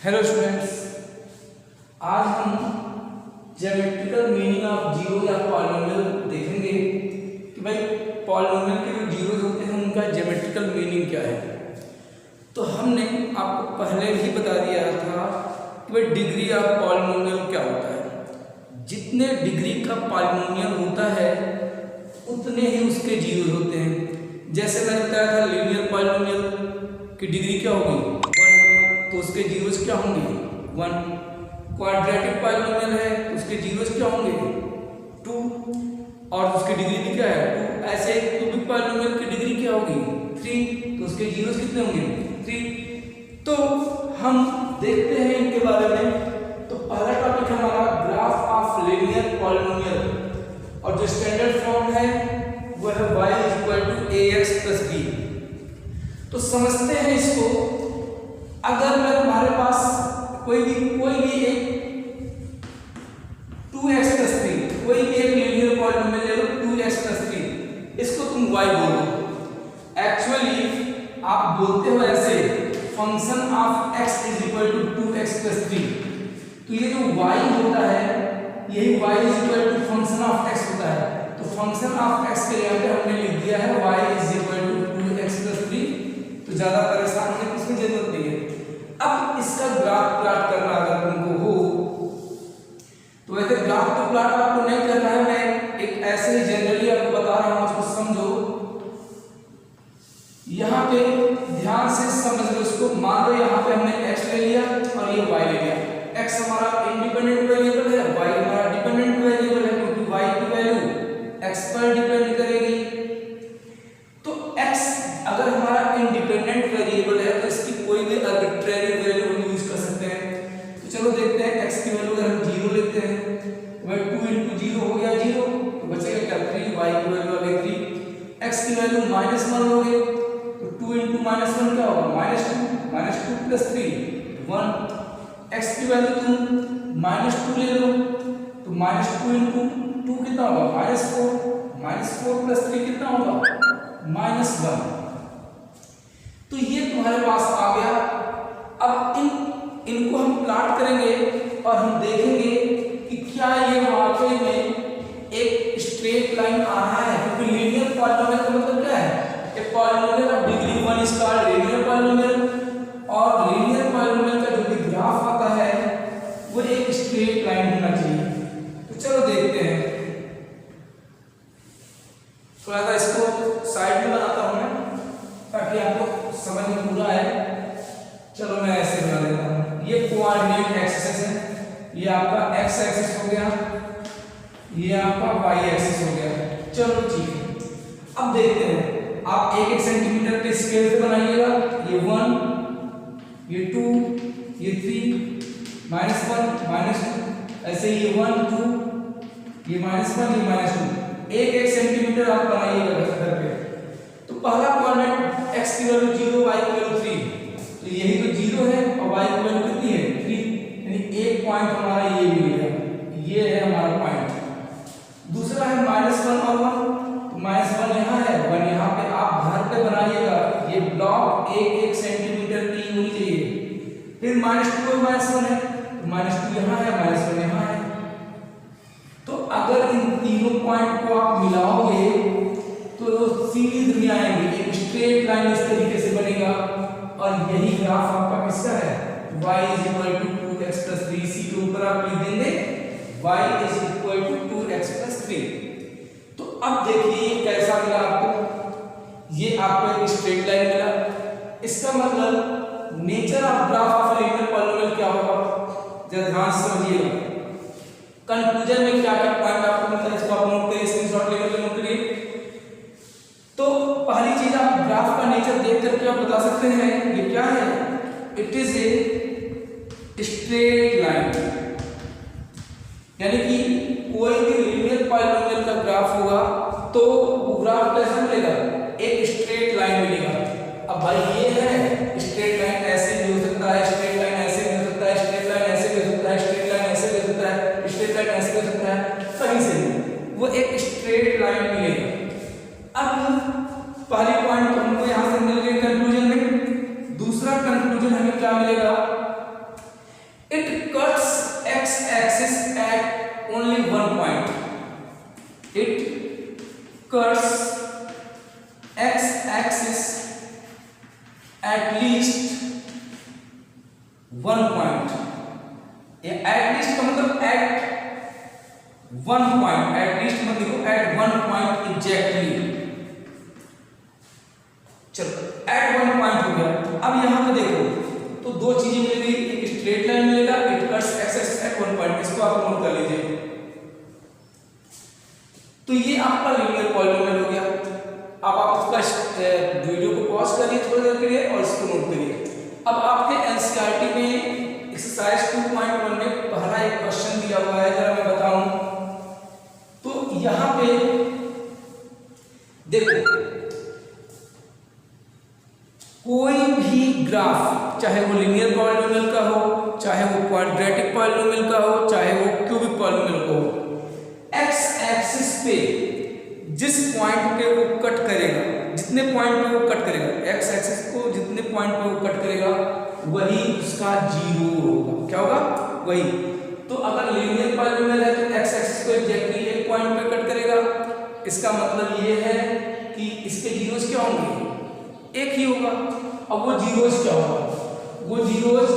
Hello students, आज हम geometrical meaning of zero या पॉलिनोमियल देखेंगे कि भाई पॉलिनोमियल के जो जीरोज होते हैं उनका ज्योमेट्रिकल मीनिंग क्या है। तो हमने आपको पहले भी बता दिया था कि भाई डिग्री ऑफ पॉलिनोमियल क्या होता है। जितने डिग्री का पॉलिनोमियल होता है उतने ही उसके जीरोज होते हैं। जैसे मैंने बताया था लीनियर पॉलिनोमियल की डिग्री क्या होगी, तो उसके जीरोस क्या होंगे 1। क्वाड्रेटिक पॉलिनोमियल है तो उसके जीरोस क्या होंगे 2 और उसकी डिग्री भी क्या है 2। ऐसे क्यूबिक पॉलिनोमियल की डिग्री क्या होगी 3 तो उसके जीरोस कितने होंगे 3। तो हम देखते हैं इनके बारे में। तो पहला टॉपिक हमारा ग्राफ ऑफ लीनियर पॉलिनोमियल और जो स्टैंडर्ड फॉर्म है वो है y = ax + b। तो समझते हैं इसको। अगर मैं तुम्हारे पास कोई भी एक 2x + 3 कोई भी एक लीनियर पॉलिनोमियल ले लो 2x + 3, इसको तुम y बोलो। एक्चुअली आप बोलते हो ऐसे फंक्शन ऑफ x = 2x + 3। तो ये जो y होता है यही y = फंक्शन ऑफ x होता है। तो फंक्शन ऑफ x के यहाँ पे हमने लिख दिया है y = 2x + 3। तो ज्यादा परेशान होने की इसमें जरूरत नहीं है। अब इसका ग्राफ प्लॉट करना अगर तुमको हो तो वैसे ग्राफ तो प्लॉट आपको नहीं करना है, मैं एक ऐसे ही जनरली आपको बता रहा हूं, उसको समझो। यहाँ पे ध्यान से समझ लो इसको। मान लो यहाँ पे हमने x ले लिया और ये y ले लिया। x हमारा इंडिपेंडेंट वेरिएबल है, y हमारा डिपेंडेंट वेरिएबल है, क्योंकि y की वैल्यू x पर डिपेंड करेगी। तो x अगर हमारा इंडिपेंडेंट वेरिएबल है तो इसकी कोई भी आर्बिट्रेरी वैल्यू हम यूज कर सकते हैं। तो चलो देखते हैं x की वैल्यू अगर हम 0 लेते हैं तो भाई 2 × 0 हो गया 0, तो बचेगा क्या 3। y की वैल्यू आ गई 3। x की वैल्यू -1 लोगे तो 2 × -1 क्या होगा -2 + 3 1। x की वैल्यू तुम -2 ले लो तो -2 × 2 कितना होगा -4 + 3 कितना होगा -1। तो ये तुम्हारे पास आ गया। अब इनको हम प्लॉट करेंगे और हम देखेंगे कि क्या ये वाकई में एक स्ट्रेट लाइन आ रहा है, क्योंकि लीनियर पॉलिनोमियल का मतलब क्या है, एक polynomial of degree 1 is called linear polynomial. और लीनियर पॉलिनोमियल का जो भी ग्राफ आता है वो एक स्ट्रेट लाइन होना चाहिए। तो चलो देखते हैं। थोड़ा सा इसको साइड में बनाता हूं मैं ताकि आपको समझ में पूरा आए। चलो मैं ऐसे बना देता हूं। ये कोऑर्डिनेट एक्सिस है, ये आपका x एक्सिस हो गया, ये आपका y एक्सिस हो गया। चलो ठीक है। अब देखते हैं, आप 1-1 सेंटीमीटर के स्केल से बनाइएगा। ये 1, ये 2, ये 3, -1 -2, ऐसे ये 1 2, ये -1 ये -2, 1-1 सेंटीमीटर आप बनाइएगा घर पे। तो पहला कोऑर्डिनेट x की वैल्यू 0, y की वैल्यू 3, तो यही तो 0 है और y की वैल्यू कितनी है 3, यानी एक पॉइंट हमारा ये मिल गया, ये है हमारा पॉइंट। दूसरा है -1 और 1, तो -1 यहाँ है 1 यहाँ पे। आप घर पे बनाइएगा, ये ब्लॉक 1-1 सेंटीमीटर की होनी चाहिए। फिर -2 और -1 है, तो -2 यहाँ है -1 यहाँ है। तो अगर इन तीनों पॉइंट को आप मिलाओगे तो सीधी दुनिया आएगी, एक स्ट्रेट लाइन इस तरीके से बनेगा। और यही ग्राफ आपका किसका है y = 2x + 3। इसी के ऊपर आप लिख देंगे y = 2x + 3। तो अब देखिए ये कैसा मिला आपको। ये आपको एक स्ट्रेट लाइन मिला। इसका मतलब nature of graph of linear polynomial क्या होगा, जरा ध्यान से समझिएगा। कंक्लूजन में क्या क्या पॉइंट आपको मिलता है, इसको आप नोट करिए, स्क्रीनशॉट लेकर नोट करिए। तो पहली चीज आप ग्राफ का नेचर देख करके आप बता सकते हैं ये क्या है, it is a straight line. यानी कि कोई भी लीनियर पॉलिनोमियल का ग्राफ होगा तो वो ग्राफ कैसा मिलेगा, एक स्ट्रेट लाइन मिलेगा। अब भाई ये है स्ट्रेट लाइन ऐसे भी हो सकता है, स्ट्रेट लाइन ऐसे भी हो सकता है, स्ट्रेट लाइन ऐसे भी हो सकता है, स्ट्रेट लाइन ऐसे भी हो सकता है, स्ट्रेट लाइन ऐसे भी हो सकता है, कहीं से वो एक स्ट्रेट लाइन मिलेगा। अब पहली पॉइंट हमको यहां से मिल गई कंक्लूजन में। दूसरा कंक्लूजन हमें क्या मिलेगा, curves x axis at least 1 point. At least का मतलब एट 1 पॉइंट, एट लीस्ट मतलब देखो एट 1 पॉइंट एग्जैक्टली। चलो एट 1 पॉइंट हो गया। अब यहां पे देखो तो दो चीजें मिलेगी, एक स्ट्रेट लाइन मिलेगा, it cuts x axis at 1 point. इसको आप नोट कर लीजिए। तो ये आपका लीनियर पॉलिनोमियल हो गया। अब आप उसका वीडियो को पॉज करिए थोड़ी देर के लिए और इसको नोट करिए। अब आपके एनसीईआरटी में एक्सरसाइज 2.1 में पहला एक क्वेश्चन दिया हुआ है, जरा मैं बताऊं तो यहां पे देखो कोई भी ग्राफ, चाहे वो लीनियर पॉलिनोमियल का हो, चाहे वो क्वाड्रेटिक पॉलिनोमियल का हो, चाहे वो क्यूबिक पॉलिनोमियल का हो, एक्स एक्सिस पे जिस पॉइंट पे वो कट करेगा, जितने पॉइंट पे वो कट करेगा, एक्स एक्सिस को जितने पॉइंट पे वो कट करेगा वही उसका जीरो होगा। क्या होगा? वही। तो अगर लीनियर पॉलिनोमियल है तो एक्स एक्सिस को एग्जैक्टली एक पॉइंट पे कट करेगा। इसका मतलब ये है कि इसके जीरोस क्या होंगे? एक ही होगा। अब वो जीरोस क्या होगा? वो जीरोस,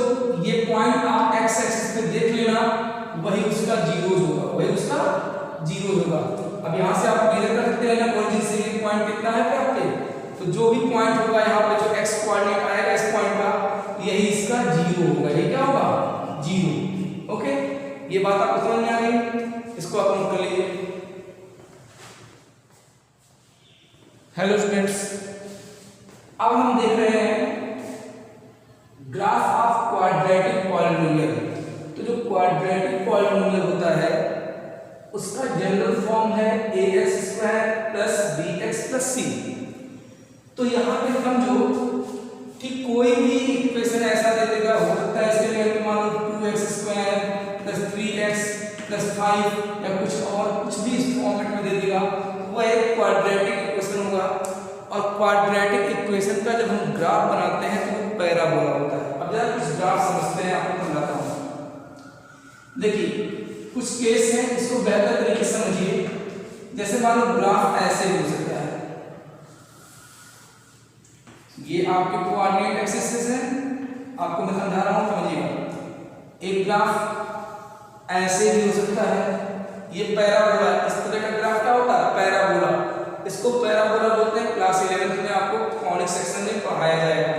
ये पॉइंट आप एक्स एक्सिस पे देख लेना, वही उसका जीरोस होगा, वही उसका जीरो होगा। अब यहाँ से आप मेजर कर सकते हैं ना ओरिजिन से ये पॉइंट कितना है क्या आपके, तो जो भी पॉइंट होगा यहाँ पे जो एक्स कोऑर्डिनेट आएगा इस पॉइंट का, यही इसका जीरो होगा। ये क्या होगा? जीरो। ओके, ये बात आपको समझ में आ गई? इसको आप नोट कर लीजिए। हेलो स्टूडेंट्स, अब हम देख रहे हैं ग्राफ ऑफ क्वाड्रेटिक पॉलिनोमियल। तो जो क्वाड्रेटिक पॉलिनोमियल होता है उसका जनरल फॉर्म है ax² + bx + c। तो यहाँ पे समझो कि कोई भी इक्वेशन ऐसा दे देगा, हो सकता है इसके लिए मान लो 2x² + 3x + 5 या कुछ और कुछ भी इस फॉर्मेट में दे देगा, वो एक क्वाड्रेटिक इक्वेशन होगा। और क्वाड्रेटिक इक्वेशन का जब हम ग्राफ बनाते हैं तो वो पैराबोला होता है। अब जरा कुछ ग्राफ समझते हैं, आपको समझाता हूँ। देखिए कुछ केस है, इसको बेहतर तरीके से समझिए। जैसे मान लो ग्राफ ऐसे हो सकता है, ये आपके कोऑर्डिनेट एक्सिस है, आपको मैं समझा रहा हूं, समझिएगा। एक ग्राफ ऐसे भी हो सकता है, ये पैराबोला। इस तरह का ग्राफ क्या होता है? पैराबोला। इसको पैराबोला बोलते हैं। क्लास 11th में आपको कॉनिक सेक्शन में पढ़ाया जाएगा।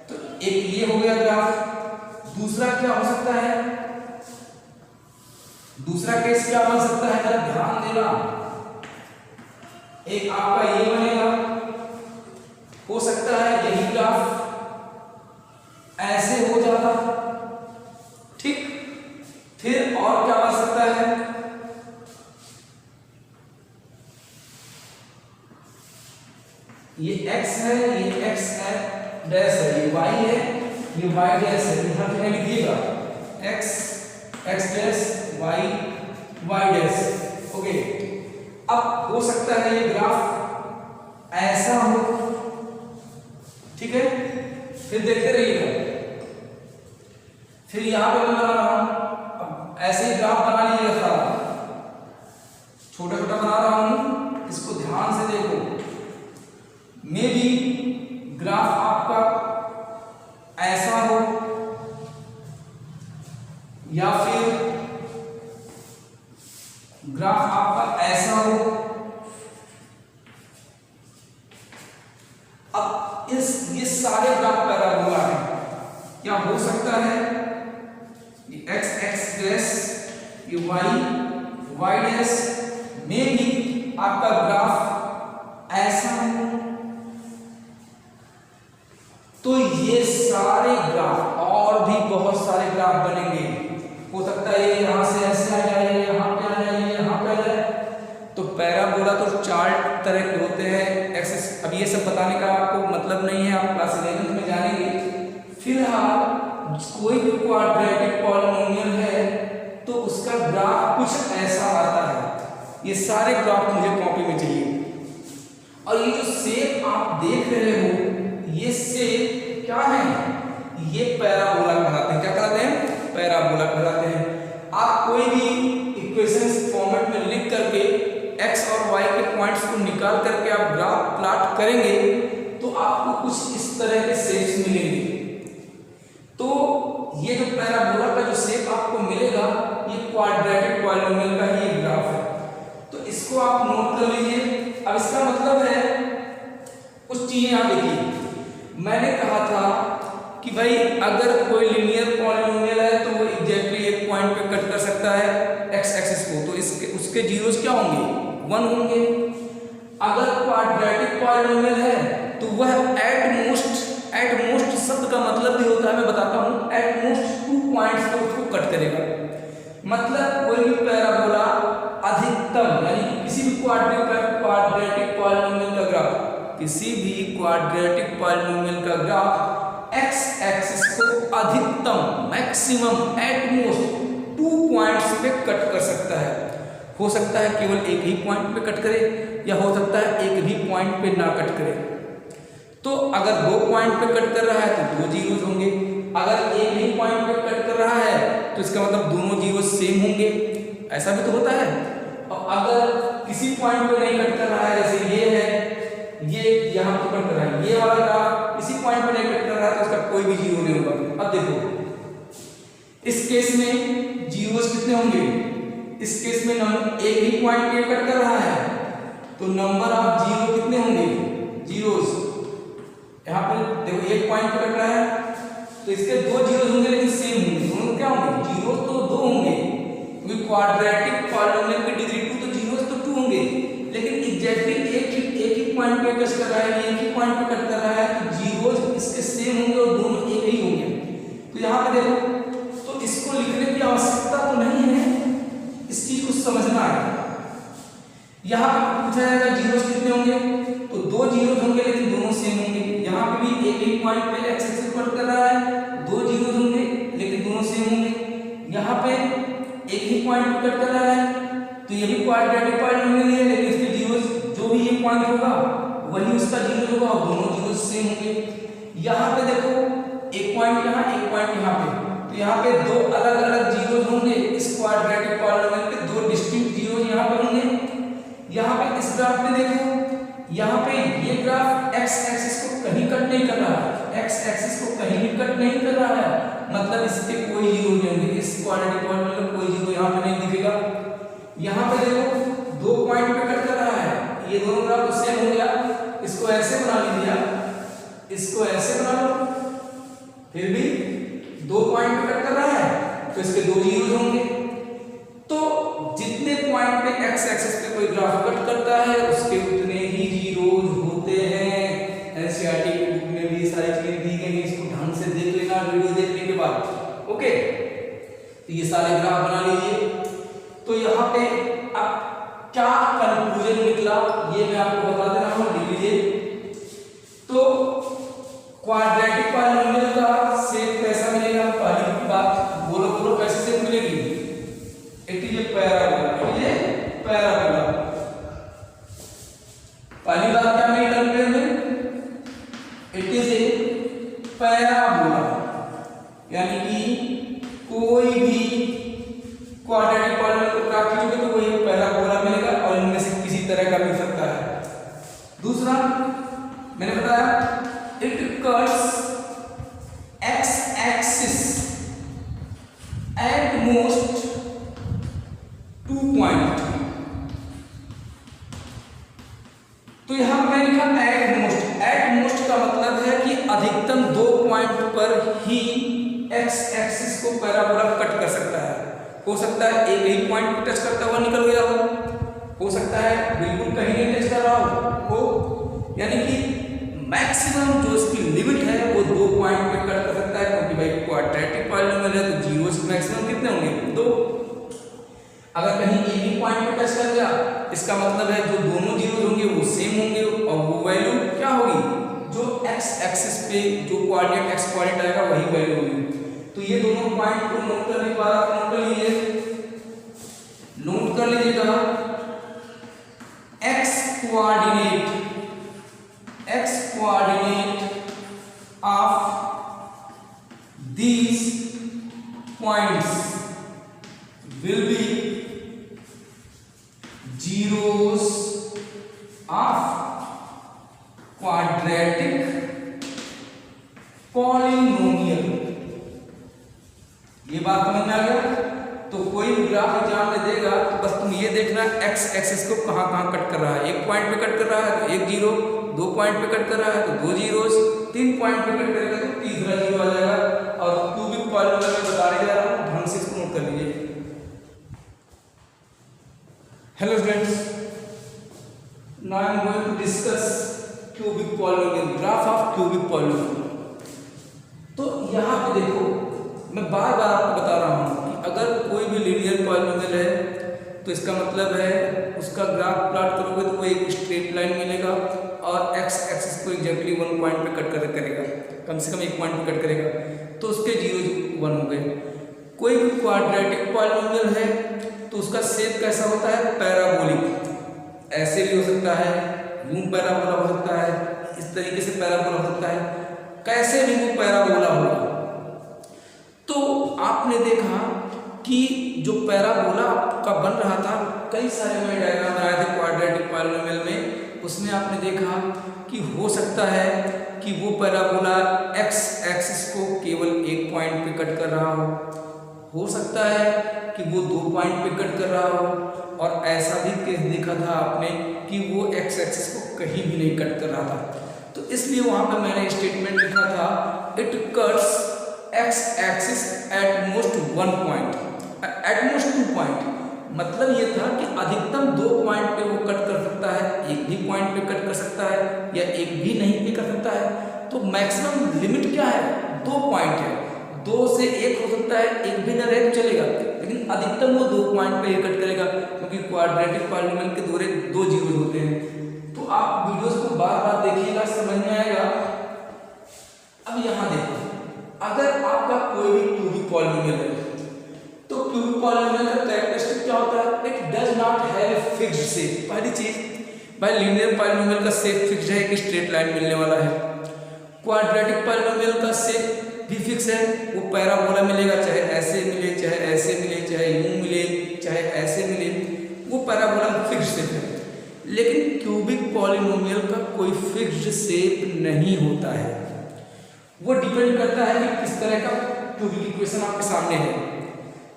तो एक ये हो गया ग्राफ। दूसरा क्या हो सकता है? दूसरा केस क्या बन सकता है, जरा ध्यान देना। एक आपका ये बनेगा, हो सकता है यही ग्राफ ऐसे हो जाता, ठीक। फिर और क्या बन सकता है? ये x है, ये x है डैश है, ये y है, ये y डैश है। यहां पे लिखिएगा x dash y dash. Okay, अब हो सकता है ये ग्राफ ऐसा हो, ठीक है। फिर देखते रहिएगा। फिर यहां पे मैं बना रहा हूं, अब ऐसे ही ग्राफ बना लीजिएगा सारा, छोटा छोटा बना रहा हूं, इसको ध्यान से देखो। मे बी ग्राफ आपका ऐसा हो या फिर ग्राफ आपका ऐसा हो। अब ये सारे ग्राफ पैराबोला हैं। क्या हो सकता है? ये x डैश, ये y डैश, में भी आपका ग्राफ ऐसा हो। तो ये सारे ग्राफ और भी बहुत सारे ग्राफ बनेंगे। हो सकता है ये यहां से ऐसे आ जाए, यहां पे आ जाए, यहां पे आ जाए। तो पैराबोला तो 4 तरह के होते हैं। एक्सिस, अब ये सब बताने का आपको मतलब नहीं है, आप क्लास 11th में जानेंगे। फिलहाल कोई भी क्वाड्रेटिक पॉलिनोमियल है तो उसका ग्राफ कुछ ऐसा आता है। ये सारे ग्राफ मुझे कॉपी में चाहिए। और ये जो शेप आप देख रहे हो, ये शेप क्या है? ये पैराबोला कहलाते हैं। क्या कहलाते हैं? पैराबोला कहलाते हैं। आप कोई भी इक्वेशन फॉर्मेट में लिख करके x और y के पॉइंट्स को करेंगे तो आपको कुछ इस तरह के शेप्स मिलेंगे। तो ये जो पैराबोला का जो शेप आपको मिलेगा ये क्वाड्रेटिक पॉलिनोमियल का ही एक ग्राफ है। तो इसको आप नोट कर लीजिए। अब इसका मतलब है कुछ चीजें यहाँ देखिए, मैंने कहा था कि भाई अगर कोई लीनियर पॉलिनोमियल है तो वो एग्जैक्टली एक पॉइंट पे कट कर सकता है एक्स एक्सिस को, तो इसके उसके जीरोस क्या होंगे, 1 होंगे। अगर क्वाड्रेटिक पॉलिनोमियल है तो वह एट मोस्ट शब्द का मतलब भी होता है, मैं बताता हूँ, एट मोस्ट 2 पॉइंट्स पर उसको कट करेगा। मतलब कोई भी पैराबोला अधिकतम यानी किसी भी क्वाड्रेटिक पॉलिनोमियल का ग्राफ, किसी भी क्वाड्रेटिक पॉलिनोमियल का ग्राफ एक्स एक्सिस को अधिकतम मैक्सिमम एट मोस्ट 2 पॉइंट्स पे कट कर सकता है। हो सकता है केवल एक ही पॉइंट पे कट करे या हो सकता है एक भी पॉइंट पे ना कट करे। तो अगर 2 पॉइंट पे कट कर रहा है तो 2 जीरोस होंगे, अगर एक ही पॉइंट पे कट कर रहा है तो इसका मतलब दोनों जीरोस सेम होंगे, ऐसा भी तो होता है। और अगर किसी पॉइंट पे नहीं कट कर रहा है, जैसे ये है, ये यहाँ पे कट कर रहा है, ये वाला ग्राफ इसी पॉइंट पे नहीं कट कर रहा है तो इसका कोई भी जीरो नहीं होगा। अब देखो इस केस में जीरोस कितने होंगे, इस केस में नंबर एक ही पॉइंट पे कट कर रहा है तो नंबर ऑफ जीरो कितने होंगे, जीरोस। यहाँ पे देखो एक पॉइंट पे कट रहा है तो इसके 2 जीरोस होंगे लेकिन सेम होंगे, दोनों क्या होंगे, जीरो तो 2 होंगे, क्योंकि क्वाड्रेटिक पॉलिनोमियल की डिग्री 2 तो जीरोस तो 2 होंगे, लेकिन एग्जैक्टली एक ही पॉइंट पे कट कर रहा है, एक ही पॉइंट पे कट कर रहा है तो जीरोस इसके सेम होंगे और दोनों एक ही होंगे। तो यहाँ पे देखो, तो इसको लिखने की आवश्यकता तो नहीं है, इस चीज को समझना है। यहाँ पे पूछा जाएगा जीरोस कितने होंगे, तो 2 जीरोस होंगे लेकिन दोनों सेम होंगे। यहाँ पे भी एक ही पॉइंट पे एक्स एक्सिस कट कर रहा है, 2 जीरोस होंगे लेकिन दोनों सेम होंगे। यहाँ पे एक ही पॉइंट पे कट कर रहा है तो ये भी क्वाड्रेटिक पॉलिनोमियल है लेकिन इसके जीरोस जो भी ये पॉइंट होगा वही उसका जीरो होगा और दोनों जीरोस सेम होंगे। यहाँ पे देखो एक पॉइंट यहाँ, एक पॉइंट यहाँ पे, तो यहाँ पे 2 अलग अलग जीरोस होंगे। इस क्वाड्रेटिक पॉलिनोमियल पे 2 डिस्टिंक्ट जीरोस यहाँ पे होंगे। यहाँ पे इस ग्राफ में देखो, यहाँ पे ये ग्राफ एक्स एक्सिस को कहीं कट नहीं कर रहा है, एक्स एक्सिस को कहीं भी कट नहीं कर रहा है, मतलब इसके कोई जीरो नहीं होंगे, इस क्वाड्रेटिक पॉलिनोमियल में कोई जीरो यहाँ पे नहीं दिखेगा। यहाँ पे देखो 2 पॉइंट पे कट कर रहा है, ये दोनों ग्राफ तो सेम हो गया, इसको ऐसे बना लीजिए, इसको ऐसे बना लो, फिर भी 2 पॉइंट पे कट कर रहा है तो इसके 2 जीरोस होंगे। तो जितने पॉइंट पे एक्स एक्सिस पे कोई ग्राफ कट करता है उसके उतने ही जीरोस होते हैं। एनसीईआरटी की बुक में भी सारी चीजें दी गई हैं, इसको ढंग से देख लेना वीडियो देखने के बाद। ओके, तो ये सारे ग्राफ बना लीजिए। तो यहाँ पे अब क्या कंक्लूजन निकला ये मैं आपको बता दे रहा हूँ, लिख लीजिए। तो क्वाड्रेटिक पॉलिनोमियल का शेप कैसा मिलेगा, पहली बात बोलो कैसे शेप मिलेगी, it is a parabola, it is a parabola. पहली बात क्या मिली कंक्लूजन में, इट इज ए पैराबोला, यानी कि कोई भी क्वाड्रेटिक पॉलिनोमियल को ग्राफ खींचोगे तो वो एक पैराबोला मिलेगा और इनमें से किसी तरह का मिल सकता है। दूसरा मैंने बताया it cuts x axis at most 2 point. तो यहां मैंने लिखा एट मोस्ट, एट मोस्ट का मतलब है कि अधिकतम 2 पॉइंट पर ही एक्स एक्सिस को पैराबोला कट कर सकता है। हो सकता है एक ही पॉइंट पर टच करता हुआ निकल गया हो सकता है बिल्कुल कहीं नहीं टच कर रहा हो, यानी कि मैक्सिमम जो इसकी लिमिट है वो 2 पॉइंट पे कट कर सकता है, क्योंकि भाई क्वाड्रेटिक पॉलिनोमियल है तो जीरोस मैक्सिमम कितने होंगे, 2। अगर कहीं एक ही पॉइंट पे टच कर गया इसका मतलब है जो दोनों जीरोस होंगे वो सेम होंगे और वो वैल्यू क्या होगी, जो एक्स एक्सिस पे जो कोऑर्डिनेट एक्स कोऑर्डिनेट आएगा वही वैल्यू होगी। तो ये दोनों पॉइंट को नोट करने के बाद आप नोट कर लीजिएगा x coordinate of these points will be zeros of quadratic polynomial. ये बात समझ में आ गया। तो कोई भी ग्राफ एग्जाम में देगा तो बस तुम ये देखना एक्स एक्सिस को कहाँ कहाँ कट कर रहा है। एक पॉइंट पे कट कर रहा है तो एक जीरो, दो पॉइंट पे कट कर रहा है तो दो जीरोस, तीन पॉइंट पे कट करेगा तो तीसरा जीरो आ जाएगा। और क्यूबिक पॉलिनोमियल में बताने जा रहा हूँ, ढंग से इसको नोट कर लीजिए। Hello students, now I am going to discuss cubic polynomial, graph of cubic polynomial. तो यहाँ पे देखो, मैं बार बार आपको बता रहा हूँ कि अगर कोई भी लीनियर पॉलिनोमियल है तो इसका मतलब है उसका ग्राफ प्लॉट करोगे तो वो एक स्ट्रेट लाइन मिलेगा और एक्स एक्सिस को एग्जैक्टली वन पॉइंट पे कट करेगा, कम से कम एक पॉइंट पे कट करेगा, तो उसके जीरो वन हो गए। कोई भी क्वाड्रेटिक पॉलिनोमियल है तो उसका शेप कैसा होता है? पैराबोलिक। ऐसे भी हो सकता है, यूं पैराबोला हो सकता है, इस तरीके से पैराबोला हो सकता है, कैसे भी वो पैराबोला होगा। तो आपने देखा कि जो पैराबोला का बन रहा था, कई सारे मैंने डायग्राम बनाए थे क्वाड्रेटिक पॉलिनोमियल में, उसमें आपने देखा कि हो सकता है कि वो पैराबोला एक्स एक्सिस को केवल एक पॉइंट पे कट कर रहा हो सकता है कि वो दो पॉइंट पे कट कर रहा हो, और ऐसा भी केस देखा था आपने कि वो एक्स एक्सिस को कहीं भी नहीं कट कर रहा था। तो इसलिए वहां पर मैंने स्टेटमेंट लिखा था, it cuts x axis at most one point, at most two point. मतलब ये था कि अधिकतम दो पॉइंट पे वो कट कर सकता है, एक भी पॉइंट पे कट कर सकता है या एक भी नहीं भी कर सकता है। तो मैक्सिमम लिमिट क्या है? दो पॉइंट है, दो से एक हो सकता है, एक भी न रहे तो चलेगा, लेकिन अधिकतम वो दो पॉइंट पे ही कट करेगा, क्योंकि क्वाड्रेटिक पॉलिनोमियल के दौरे दो जीरो होते हैं। तो आप वीडियोस को बार बार देखिएगा, समझ में आएगा। अब यहाँ देखो, अगर आपका कोई भी क्यूबिक पॉलिनोमियल है तो क्यूबिक पॉलिनोमियल का कैरेक्टरिस्टिक क्या होता है? It does not have a fixed shape. पहली चीज, भाई लीनियर पॉलिनोमियल का शेप फिक्स्ड है, एक स्ट्रेट लाइन मिलने वाला है। क्वाड्रेटिक पॉलिनोमियल का शेप भी फिक्स है, वो पैराबोला मिलेगा, चाहे ऐसे मिले, चाहे ऐसे मिले, चाहे यूं मिले, चाहे ऐसे मिले, वो पैराबोला फिक्स्ड शेप है। लेकिन क्यूबिक पॉलिनोमियल का कोई फिक्स्ड शेप नहीं होता है। वो डिपेंड करता है कि किस तरह का क्यूबिक इक्वेशन आपके सामने है।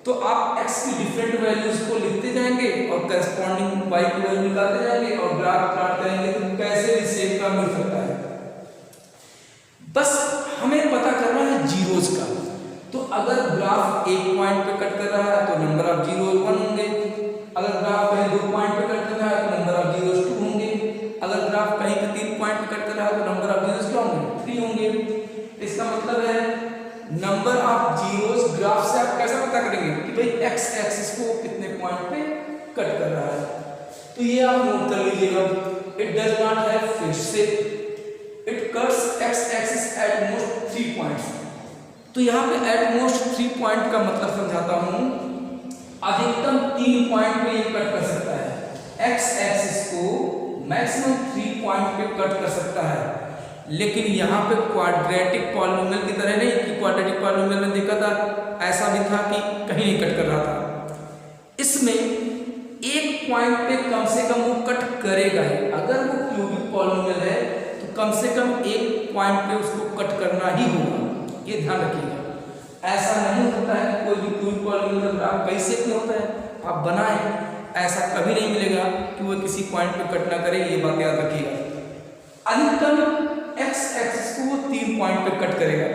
तो आप x की डिफरेंट वैल्यूज को लिखते जाएंगे और करस्पॉन्डिंग y की वैल्यू निकालते जाएंगे और ग्राफ प्लॉट करेंगे तो कैसे भी शेप का मिल सकता है। बस हमें पता करना है जीरोस का। तो अगर ग्राफ एक पॉइंट पे कट कर रहा है तो नंबर ऑफ जीरोस 1 होंगे, अगर ग्राफ कहीं दो पॉइंट पे कट कर रहा है तो नंबर ऑफ जीरोस 2 होंगे, अगर ग्राफ कहीं पे तीन पॉइंट पे कट कर रहा है तो नंबर ऑफ जीरोस क्या होंगे? 3 होंगे। इसका मतलब है नंबर ऑफ जीरोस ग्राफ से आप कैसे पता करेंगे कि भाई एक्स एक्सिस को कितने पॉइंट पे कट कर रहा है। तो ये आप नोट कर लीजिएगा, it does not have fixed shape, it cuts x axis at most 3 points. तो यहाँ पे एट मोस्ट 3 पॉइंट का मतलब समझाता हूँ, अधिकतम 3 पॉइंट पे ये कट कर सकता है। एक्स एक्सिस को मैक्सिमम 3 पॉइंट पे कट कर सकता है। लेकिन यहाँ पे क्वाड्रेटिक पॉलिनोमियल की तरह नहीं कि क्वाड्रेटिक पॉलिनोमियल में देखा था ऐसा भी था कि कहीं नहीं कट कर रहा था। इसमें एक पॉइंट पे कम से कम वो कट करेगा ही। अगर वो क्यूबिक पॉलिनोमियल है तो कम से कम एक पॉइंट पे उसको कट करना ही होगा, ये ध्यान रखिएगा। ऐसा नहीं होता है कि कोई भी क्यूबिक पॉलिनोमियल का ग्राफ कई शेप में होता है, आप बनाएं, ऐसा कभी नहीं मिलेगा कि वो किसी पॉइंट पे कट ना करे, ये बात याद रखिएगा। अधिकतम एक्स एक्सिस को वो 3 पॉइंट पे कट करेगा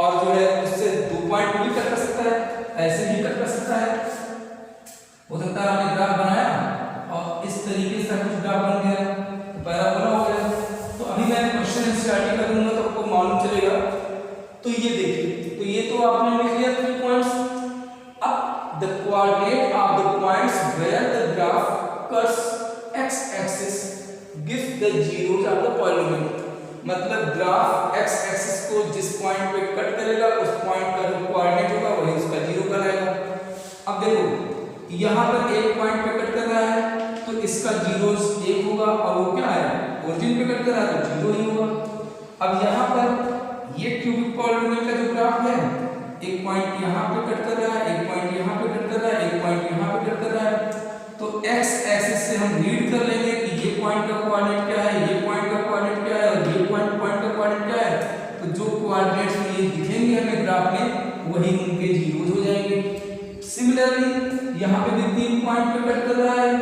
और जो है उससे 2 पॉइंट पे भी कट कर सकता है, ऐसे भी कट कर सकता है। हो सकता है आपने ग्राफ बनाया और इस तरीके से कुछ ग्राफ बन गया तो पैराबोला हो गया। तो अभी मैं क्वेश्चन एनसीईआरटी करूंगा तो आपको मालूम चलेगा। तो ये देखिए, तो ये तो आपने लिख लिया 3 पॉइंट्स। अब the coordinate of the points where the graph cuts x axis gives the zeros of the polynomial. मतलब ग्राफ एक्स एक्सिस को जिस पॉइंट पे कट करेगा उस पॉइंट का जो कोऑर्डिनेट होगा वही उसका जीरो कहलाएगा। अब देखो यहाँ पर एक पॉइंट पे कट कर रहा है तो इसका जीरोस 1 होगा और वो क्या है? ओरिजिन पे कट कर रहा है तो जीरो ही होगा। अब यहाँ पर ये क्यूबिक पॉलिनोमियल का जो ग्राफ है, एक पॉइंट यहाँ पे कट कर रहा है, एक पॉइंट यहाँ पे कट कर रहा है, एक पॉइंट यहाँ पे कट कर रहा है। तो एक्स एक्सिस से हम रीड कर लेंगे कि ये पॉइंट का कोऑर्डिनेट क्या है, ये पॉइंट का कोऑर्डिनेट ग्राफ में वही उनके जीरोज हो जाएंगे। सिमिलरली यहाँ पे भी 3 पॉइंट पे कट कर रहा है,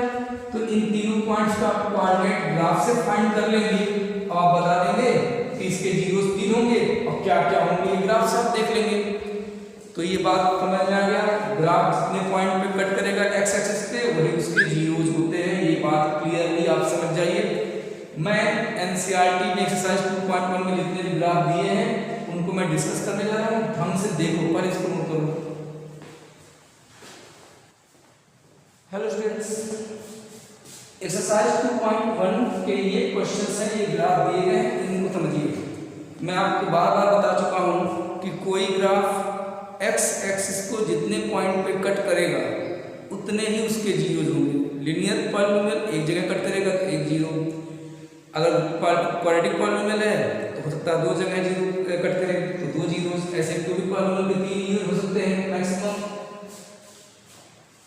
तो इन तीनों पॉइंट्स का कोऑर्डिनेट ग्राफ से फाइंड कर लेंगे और बता देंगे कि इसके जीरोज 3 होंगे और क्या क्या होंगे ये ग्राफ से आप देख लेंगे। तो ये बात समझ में आ गया, ग्राफ जितने पॉइंट पे कट करेगा एक्स एक्सिस पे वही उसके जीरोज होते हैं, ये बात क्लियरली आप समझ जाइए। मैं एनसीईआरटी में एक्सरसाइज 2.1 में जितने भी ग्राफ दिए हैं उनको मैं डिस्कस करने जा रहा हूँ, ढंग से देखो पर इसको नोट करो। हेलो स्टूडेंट्स, एक्सरसाइज 2.1 के ये क्वेश्चंस हैं, ये ग्राफ दिए गए हैं, इनको समझिए। मैं आपको बार बार बता चुका हूँ कि कोई ग्राफ एक्स एक्सिस को जितने पॉइंट पे कट करेगा उतने ही उसके जीरोज होंगे। लिनियर पॉलिनोमियल एक जगह कट करेगा तो एक जीरो, अगर क्वाड्रेटिक पॉलिनोमियल है तो हो सकता है 2 जगह जीरो कट करेगा तो 2 जीरोज, ऐसे क्यूबिक पॉलिनोमियल के 3 जीरो हो सकते हैं मैक्सिमम।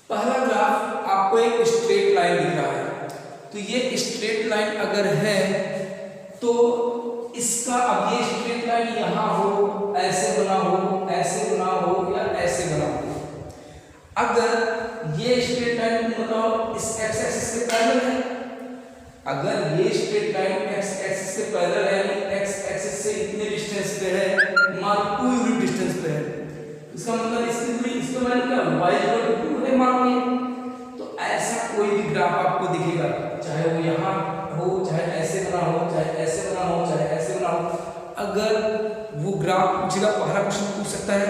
पहला ग्राफ आपको एक स्ट्रेट लाइन दिख रहा है, तो ये स्ट्रेट लाइन अगर है तो इसका, अब ये स्ट्रेट लाइन यहाँ हो, ऐसे बना हो, ऐसे बना हो या ऐसे बना हो, अगर ये स्ट्रेट लाइन बताओ इस एक्स एक्सिस से पैरेलल है, अगर ये स्ट्रेट लाइन एक्स एक्सिस से पैरेलल है, एक्स एक्सिस से इतने डिस्टेंस पे है, मान 2 यूनिट डिस्टेंस पे है, इसका मतलब इसकी दूरी, इसका मतलब क्या y 2 है मान लीजिए, तो ऐसा कोई भी ग्राफ आपको दिखेगा, चाहे वो यहाँ हो, चाहे ऐसे बना हो, चाहे ऐसे बना हो, चाहे ऐसे बना हो, अगर वो ग्राफ पूछेगा, पहला क्वेश्चन पूछ सकता है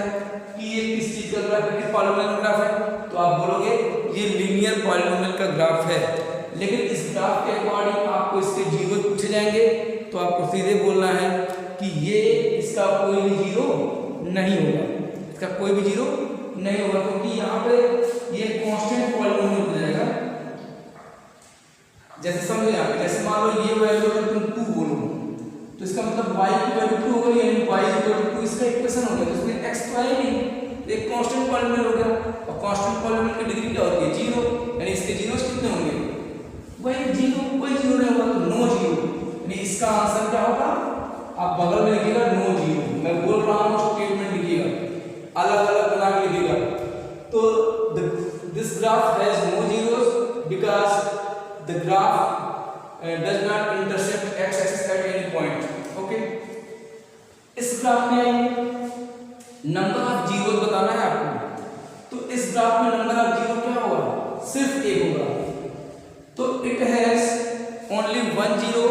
कि ये किस चीज का ग्राफ है, पॉलिनोमियल का ग्राफ है, तो आप बोलोगे ये लीनियर पॉलिनोमियल का ग्राफ है। लेकिन इस ग्राफ के अकॉर्डिंग आपको इसके जीरो पूछे जाएंगे, तो आपको सीधे बोलना है कि ये इसका कोई भी जीरो नहीं होगा, इसका कोई भी जीरो नहीं होगा, क्योंकि यहाँ पे ये कांस्टेंट पॉलिनोमियल हो जाएगा। जैसे समझो यहाँ पे, जैसे मान लो ये वैल्यू अगर तुम 2 बोलो तो इसका मतलब y की वैल्यू 2 हो गई, यानी y 2 इसका इक्वेशन हो गया, इसमें x तो है नहीं, एक कांस्टेंट पॉलिनोमियल हो गया, और कांस्टेंट पॉलिनोमियल की डिग्री क्या होती है 0, यानी इसके जीरोस कितने होंगे, वही जीरो, कोई जीरो नहीं होगा, तो नो जीरो, यानी इसका आंसर क्या होगा, आप बगल में लिखिएगा नो जीरो, मैं बोल रहा हूँ स्टेटमेंट लिखिएगा, अलग अलग बना के लिखिएगा। तो this graph has no zeros because the graph does not intercept x axis at any point. Okay, इस ग्राफ में नंबर ऑफ जीरो बताना है आपको, तो इस ग्राफ में नंबर ऑफ जीरो क्या होगा, सिर्फ एक होगा, तो it has only 1 zero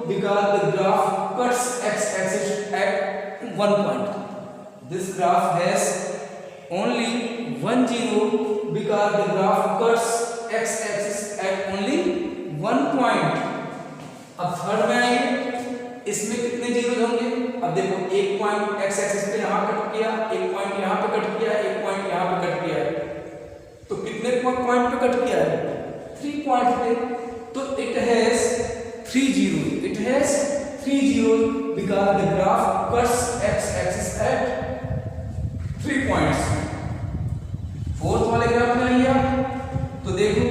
because the graph cuts x axis at 1 point. This graph has only 1 zero because the graph cuts x axis at only 1 point. अब थर्ड में आइए, इसमें कितने जीरो होंगे, अब देखो एक पॉइंट एक्स एक्सिस पे यहाँ कट किया, एक पॉइंट यहाँ पे कट किया, एक पॉइंट यहाँ पे कट किया, तो कितने पॉइंट पे कट किया है, 3 पॉइंट पे, तो it has 3 zero, it has 3 zero because the graph cuts x axis at 3 points. Fourth वाले ग्राफ में आइए, तो देखो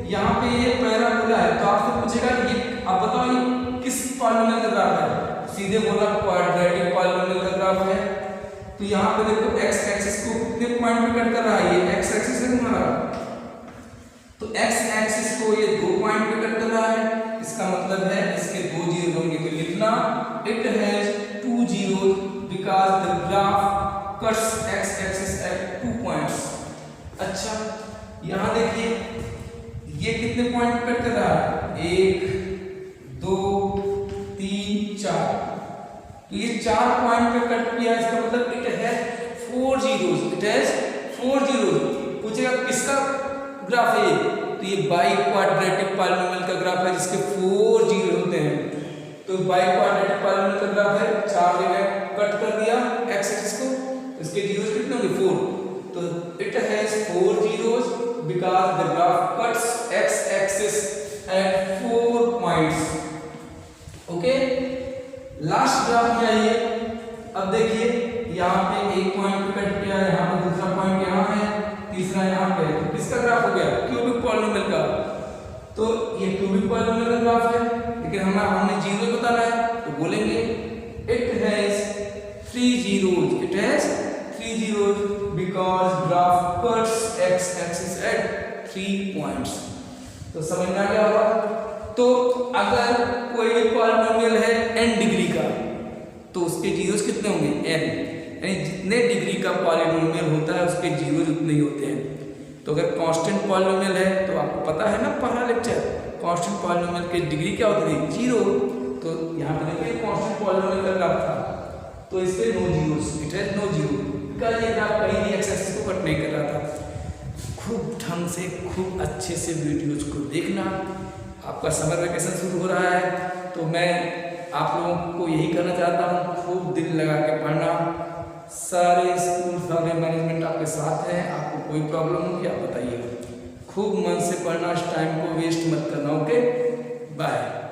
यहाँ पे ये पैराबोला है, तो आपसे पूछेगा ये आप बताओ ये किस पॉलिनोमियल का ग्राफ है, सीधे बोला क्वाड्रेटिक पॉलिनोमियल का ग्राफ है। तो यहाँ पे देखो x एक्सिस को कितने पॉइंट पे कट कर रहा है, ये x एक्सिस है तुम्हारा, तो x एक्सिस को ये 2 पॉइंट पे कट कर रहा है, इसका मतलब है इसके 2 जीरो होंगे, तो लिखना it has 2 zero because the graph cuts x axis at 2 points. अच्छा यहाँ देखिए ये कितने पॉइंट कट कर रहा है, 1 2 3 4, तो ये 4 पॉइंट पे कट किया, इसका मतलब it has 4 zeros, it has 4 zeros. पूछेगा किसका ग्राफ है, तो ये बाई क्वाड्रेटिक पॉलिनोमियल का ग्राफ है जिसके 4 जीरो होते हैं, तो बाई क्वाड्रेटिक पॉलिनोमियल का ग्राफ है, 4 जगह कट कर दिया एक्स एक्सिस को, इसके जीरोस कितने होंगे 4, तो it has 4 zeros because the graph cuts x axis at 4 points. Okay, last graph में आइए, अब देखिए यहाँ पे एक पॉइंट पे कट किया, यहाँ पे दूसरा पॉइंट यहाँ है, तीसरा यहाँ पे, तो किसका ग्राफ हो गया, क्यूबिक पॉलिनोमियल का, तो ये क्यूबिक पॉलिनोमियल का ग्राफ है, लेकिन हमने जीरो बताना है, तो बोलेंगे it has 3 zeros, it has 3 3 zeros because graph cuts x axis at 3 points। तो समझना क्या होगा? तो अगर कोई पॉलिनोमियल है n डिग्री का तो उसके जीरोस कितने होंगे? n, यानी जितने डिग्री का पॉलिनोमियल होता है उसके जीरोस उतने ही होते हैं। तो अगर कांस्टेंट पॉलिनोमियल है तो आपको पता है ना, पहला लेक्चर, कांस्टेंट पॉलिनोमियल की डिग्री क्या होती है? जीरो। तो यहाँ पर देखिए कांस्टेंट पॉलिनोमियल का ग्राफ था तो इस पे no zeros, it has no zero, because ये ग्राफ कहीं भी एक्स एक्सिस को कट नहीं कर रहा था। खूब ढंग से, खूब अच्छे से वीडियोज को देखना। आपका समर वेकेशन शुरू हो रहा है तो मैं आप लोगों को यही कहना चाहता हूँ, खूब दिल लगा के पढ़ना। सारे स्कूल, सारे मैनेजमेंट आपके साथ हैं, आपको कोई प्रॉब्लम हो क्या बताइएगा। खूब मन से पढ़ना, इस टाइम को वेस्ट मत करना। Okay, bye.